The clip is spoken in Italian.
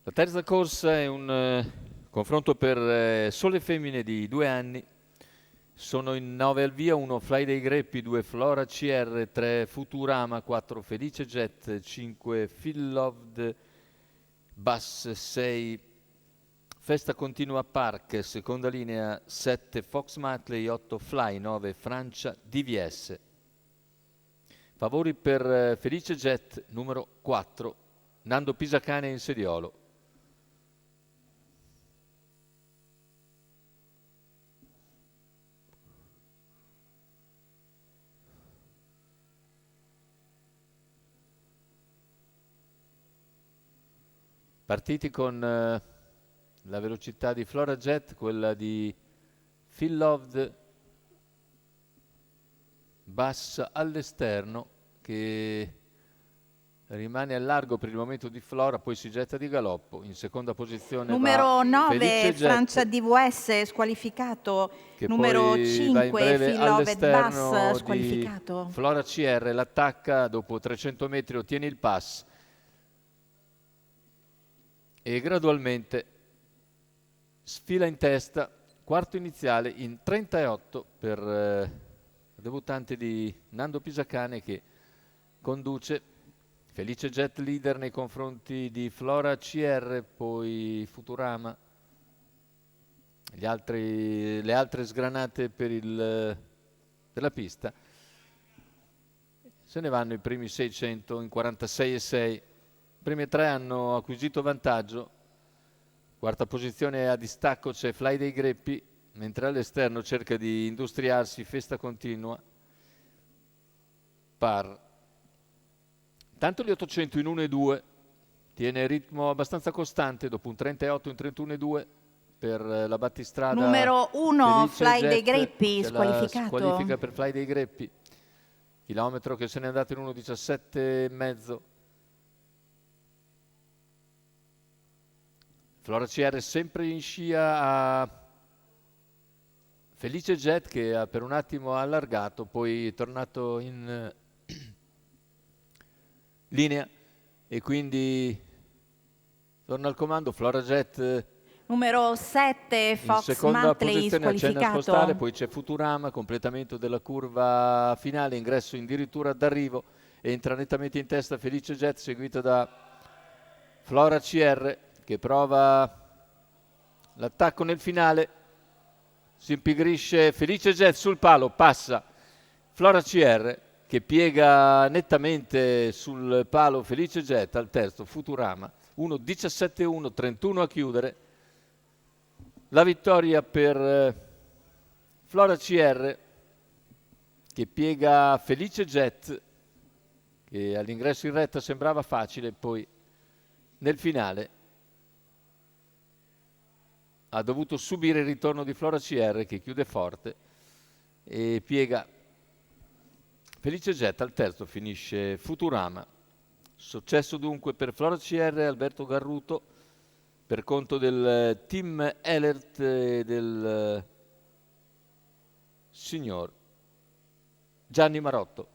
La terza corsa è un confronto per sole e femmine di 2 anni. Sono in 9 al via: 1 Fly dei Greppi, 2 Flora CR, 3 Futurama, 4 Felice Jet, 5 Phil Loved Bus, 6 Festa Continua Park, seconda linea 7 Fox Matley, 8 Fly, 9 Francia DVS. Favori per Felice Jet, numero 4, Nando Pisacane in sediolo. Partiti con la velocità di Flora Jet, quella di Phil Loved Bus all'esterno, che rimane al largo per il momento di Flora, poi si getta di galoppo. In seconda posizione va Numero 9 Felice Francia Jet, DVS squalificato. che Numero poi va in 5 breve Phil Loved Bus all'esterno di squalificato. Flora CR, l'attacca, dopo 300 metri ottiene il pass e gradualmente sfila in testa, quarto iniziale in 38 per il debuttante di Nando Pisacane, che conduce. Felice Jet leader nei confronti di Flora CR, poi Futurama, le altre sgranate per la pista. Se ne vanno i primi 600 in 46,6. I primi 3 hanno acquisito vantaggio. Quarta posizione a distacco c'è Fly dei Greppi, mentre all'esterno cerca di industriarsi Festa Continua. Par. Tanto gli 800 in 1,2 tiene ritmo abbastanza costante dopo un 38 in 31,2 per la battistrada. Numero 1 Felice Fly dei Jet, Greppi c'è la squalificato. squalifica per Fly dei Greppi, chilometro che se n'è andato in 1,17,5. Flora CR sempre in scia a Felice Jet, che per un attimo ha allargato, poi è tornato in linea e quindi torna al comando. Flora Jet Numero 7 in Fox seconda Matley posizione, accenna a spostare, squalificato. poi c'è Futurama, completamento della curva finale, ingresso addirittura d'arrivo, entra nettamente in testa Felice Jet, seguito da Flora CR, che prova l'attacco nel finale, si impigrisce Felice Jet sul palo, passa Flora CR, che piega nettamente sul palo Felice Jet. Al terzo Futurama, 1.17.1, 31 a chiudere. La vittoria per Flora CR, che piega Felice Jet, che all'ingresso in retta sembrava facile, poi nel finale ha dovuto subire il ritorno di Flora CR, che chiude forte e piega Felice Jet. Al terzo finisce Futurama. Successo dunque per Flora CR, Alberto Garruto, per conto del team Elert e del signor Gianni Marotto.